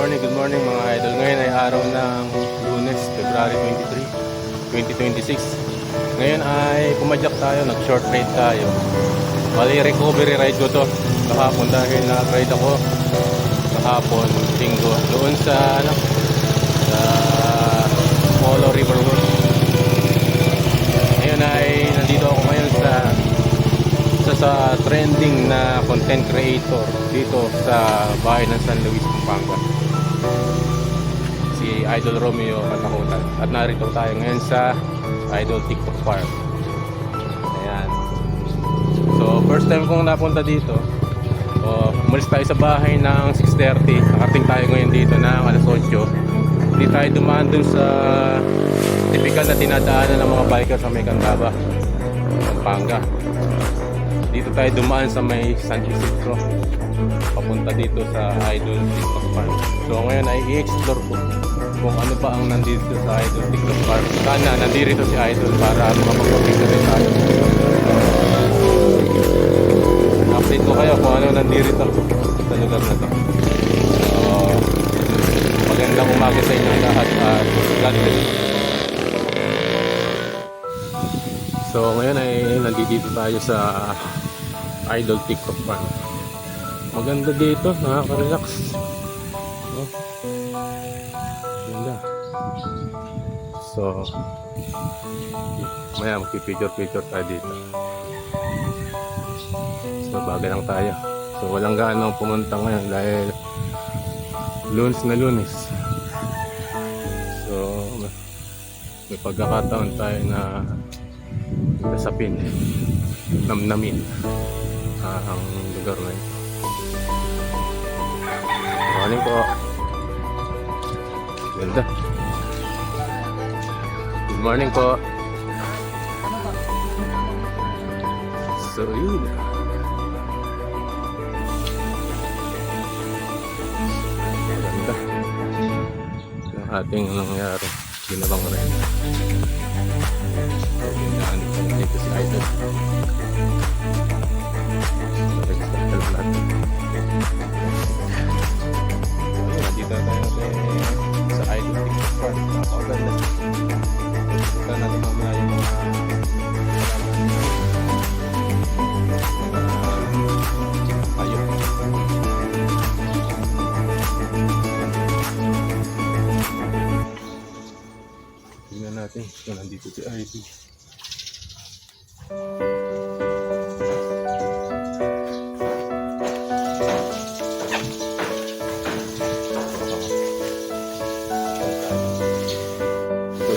Good morning mga idol. Ngayon ay araw ng Lunes, February 23, 2026. Ngayon ay pumadyak tayo, nag-short ride tayo. Bali, recovery ride ko to kahapon dahil nag-ride ako kahapon, linggo, doon sa Polo River Road. Ngayon ay nandito ako ngayon sa trending na content creator dito sa bahay ng San Luis, Pampanga, si Idol Romeo Katakutan. At narito tayo ngayon sa Idol TikTok Farm. Ayan. So first time kong napunta dito. Umalis tayo sa bahay ng 6:30. Nakarating tayo ngayon dito ng alas 8. Hindi tayo dumaan dun sa typical na tinadaanan ng mga biker sa may Candaba, Pampanga. Dito tayo dumaan sa may San Isidro, papunta dito sa Idol TikTok Farm. So ngayon ay i-explore ko kung ano pa ang nandito sa Idol TikTok Farm. Sana nandito si Idol para mapag-picture rin tayo. Update ko kayo kung ano nandito sa lugar na to. So magandang umaga sa inyo lahat at God bless. So ngayon ay nandito tayo sa Idol TikTok Farm. Maganda dito, nakaka-relax. Ganda. So maya magpipicture tayo dito. So bagay lang tayo. So walang gaano pumunta ngayon dahil Lunes na Lunes. So may pagkakataon tayo na nasapin, namnamin ang lugar na ito. Morning po. Ganda. Good morning po. So yun. Ganda. Ang ating nangyari. Ginawang rin. So ginaan dito si Idol. Nandito tayo sa Idol TikTok Farm. Napakaganda. Ito natin mamaya yung mga ayun. Tingnan natin kung nandito si Idol.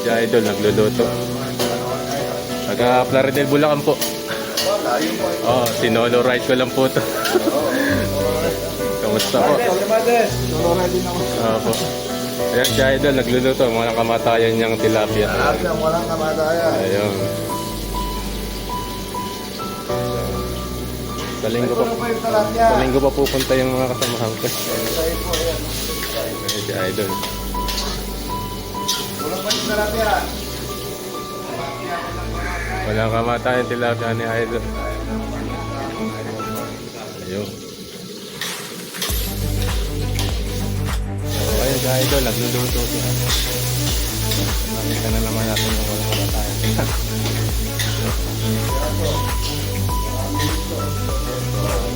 Si Idol nagluluto. Taga Plaridel, Bulacan po. Sinolo ride ko lang po to. Kamusta po? Solo ride din ako. Po. Ayan si Idol nagluluto. Walang kamatayan niyang tilapia. Walang kamatayan. Ayun. Sa linggo pa pupunta yung mga kasamahan ko. Ayan si Idol. Walang kamatayan tilapia ni Idol. Ayun. So ayun si Idol, nagluluto siya. Nakita na naman natin yung walang kamatayan.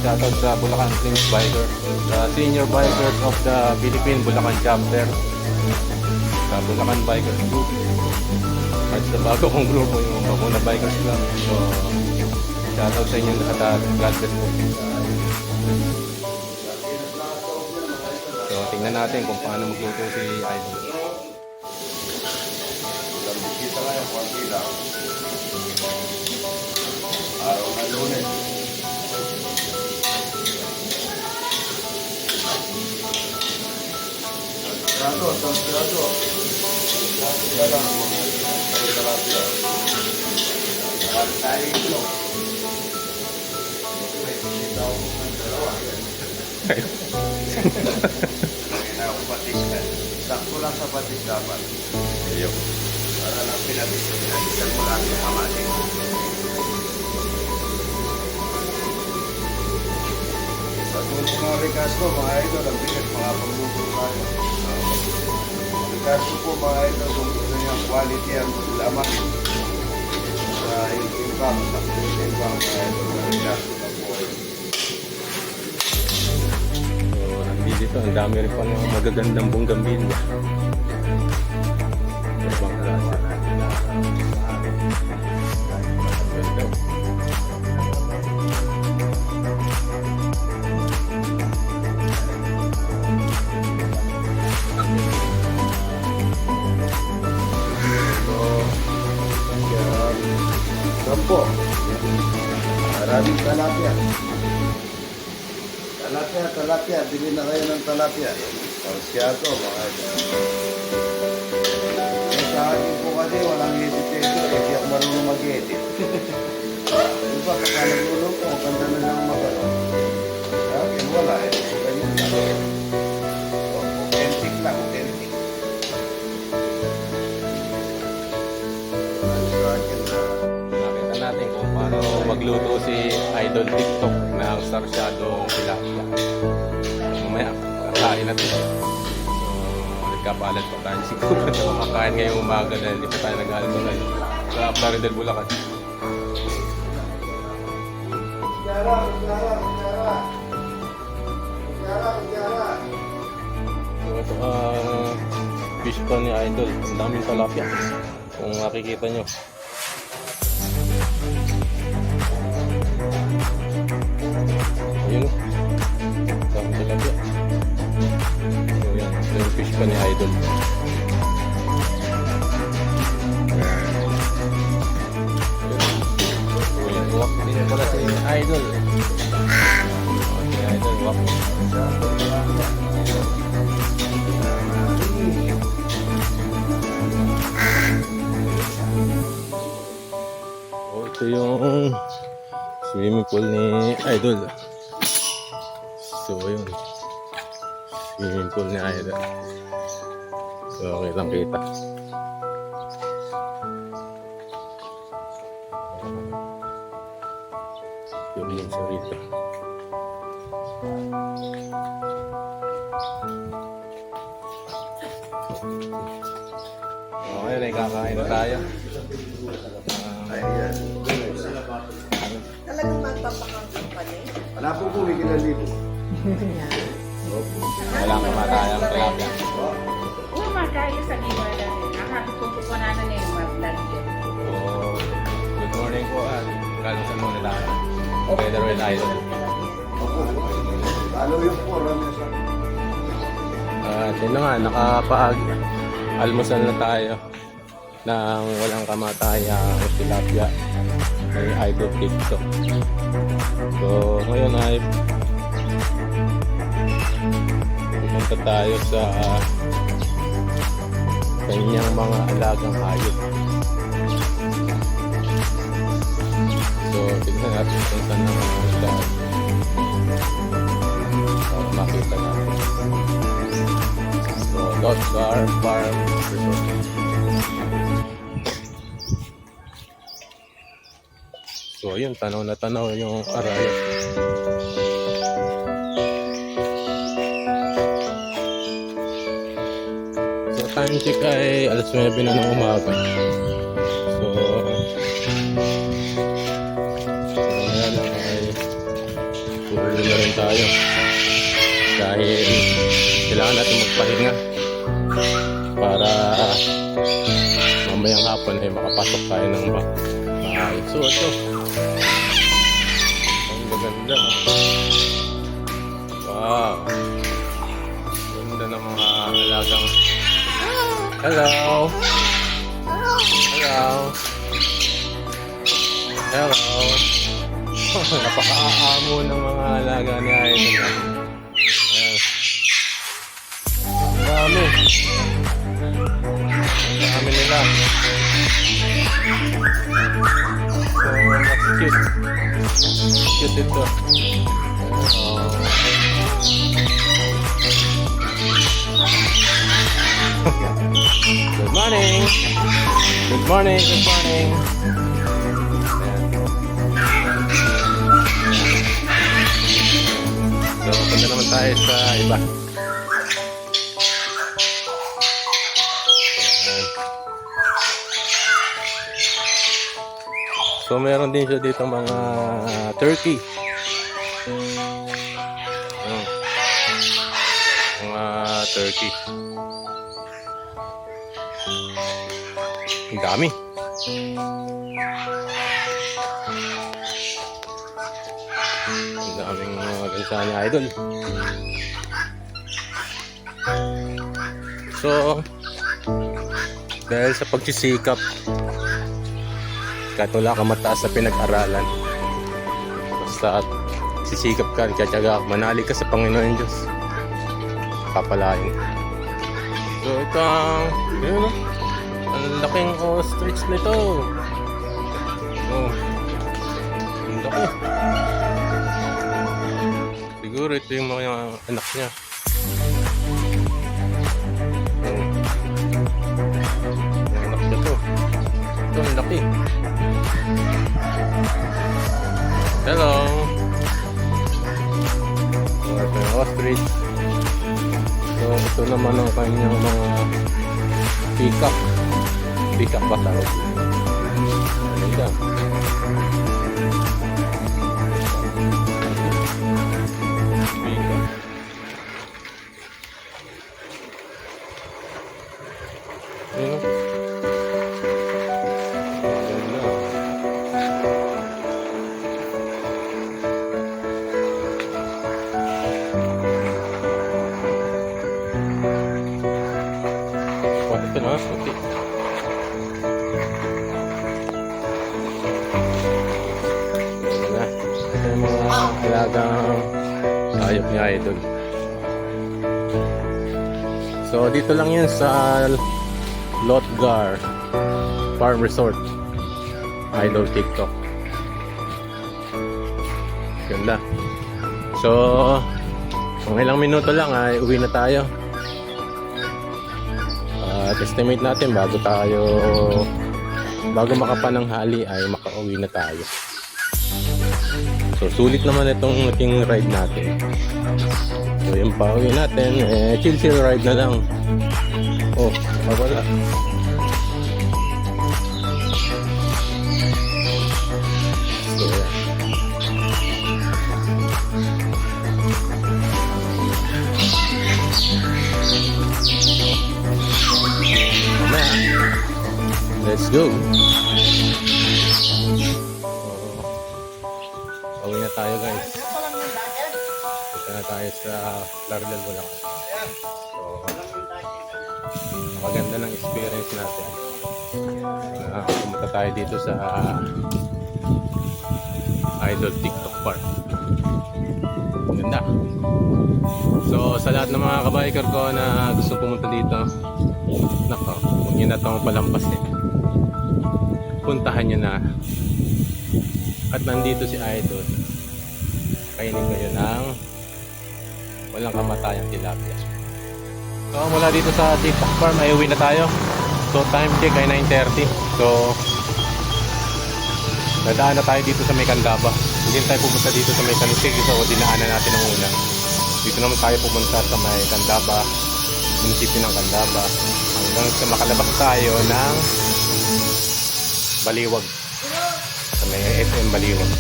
Shoutout sa Bulacan Team Biker, the senior bikers of the Philippine Bulacan Chapter, sa Bulacan Bikers Group. At sa bago kong grupo, yung Bakuna Bikers Club. So shoutout sa inyo lahat. God bless po. So tingnan natin kung paano magluto si Idol. Araw na Lunes. Sagrado. Wala mga tilapia. Tayo ito. Kita ko ng dalawa. Sakto lang sa batik dapat. Ayun. Para lang pinag-isan mo lang yung kamating. Sa tulong mga rekas ko, mga idol, ang bigat, mga pagluto tayo. Kaso po mga ito, kung gusto niya quality ang laman sa imbang, mga ito, kaso na po. So, nandito, ang dami rin pala ng magagandang bonggambilya. Ibang klase. Sampo. Maraming talapia. Talapia. Bili na kayo ng talapia. Pausyado, mga ito. Sa akin po kasi walang edit ito. Hindi ako marunong mag-edit. Diba, pagka naglulong ko, ganda na lang magano. Sa akin, wala. Ganyan lang. Authentic lang, authentic. Sa akin na Nakita natin kung paano magluto si Idol TikTok ng sarsyadong tilapia. Mamaya, kakain natin. So, nagkapalat pa tayo siguro na makakain ngayong umaga dahil hindi pa tayo nag-almusal sa Plaridel, Bulacan. So, ito fish pan ni Idol. Ang daming tilapia. Kung makikita nyo. Ayun o. Dami tilapia. So yan. Ito yung fish pan ni Idol. Ayun. Walk din pala si Idol. Si Idol walk. Ito yung swimming pool ni Idol. So yun, swimming pool ni Idol. So kitang kita. Yung yun sa rito. Okay, kakain na tayo. ayan. Talagang magpapakangkang pa rin. Wala po po, may kinalipo. Wala kang matayang tilapia. Oo, magkayo sa gimana rin. Nakakit ko po na na yung mag-vlog yun. So, good morning po at kalusan muna tayo. Together with Idol. Opo. Lalo yung po, rami sa... Yun na nga, nakapag-almusal na tayo ng walang kamatayang tilapia ng Idol TikTok. So, ngayon ay pumunta tayo sa kanyang mga alagang hayop. So, tignan natin kung saan na mga isda para makita natin. So, Lotsgar Farm Resort. So, yun, tanaw na tanaw yung arayat. So, time check ay alas 9 na ng umaga. So, ngayon ay tuloy na rin tayo. Dahil kailangan natin magpahinga para mamayang hapon ay makapasok tayo ng bahay. So, ito. Ang ganda. Wow. Ganda ng mga alagang. Hello. Hello. Hello. Napaka-aamo ng mga alaga ni Idol. Ayan. Ang dami. Ang dami nila. So, mas cute. Cute ito. Good morning. Good morning. Good morning. So, punta naman tayo sa iba. So meron din siya dito mga turkey. Ayan. Mga turkey. Ang dami. Ang daming mga gansa ni Idol. So, dahil sa pagsisikap, kahit wala kang mataas na pinag-aralan, basta sisikap ka, tsatsaga ka, manalig ka sa Panginoon Diyos, papalain. So, ito ang laking ostrich nito. Oh, ang laki. Siguro ito yung mga anak niya. Oh. Yung anak niya to. Ito ang laki. Hello. So, ito yung ostrich. So, ito naman ang kanyang mga peacock. Peacock ba tawag? Ayan. Peacock. Ayan. Ito na, okay. Ito yung mga alagang hayop ni Idol. So dito lang yun sa Lotgar Farm Resort, Idol TikTok. Ganda. So kung ilang minuto lang ay uwi na tayo. Estimate natin bago makapananghali ay makauwi na tayo. So sulit naman itong ating ride natin. So yung pauwi natin, chill ride na lang. Oh, wala. So yeah. Let's go. Pauwi na tayo guys. Punta na tayo sa Lardel, Bulacan. So, maganda ng experience natin. Pumunta tayo dito sa Idol TikTok Park. Ganda. So, sa lahat ng mga kabiker ko na gusto pumunta dito, nako, huwag nyo na itong palampasin. Puntahan nyo na. At nandito si Idol. Kainin kayo ng walang kamatayang tilapia. So mula dito sa TikTok Farm ay uwi na tayo. So time check ay 9:30. So dadaan na tayo dito sa may Candaba. Hindi tayo pumunta dito sa may Tanisig. So dinaanan natin ang una. Dito naman tayo pumunta sa may Candaba, munisipyo ng Candaba, hanggang sa makalabas tayo ng Baliwag, sa may SM Baliwag.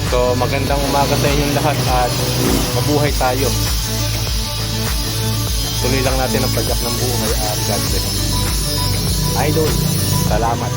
So magandang umaga sa inyong lahat at mabuhay tayo. Tuloy lang natin ang pagyak ng buhay at God bless. Idol, salamat.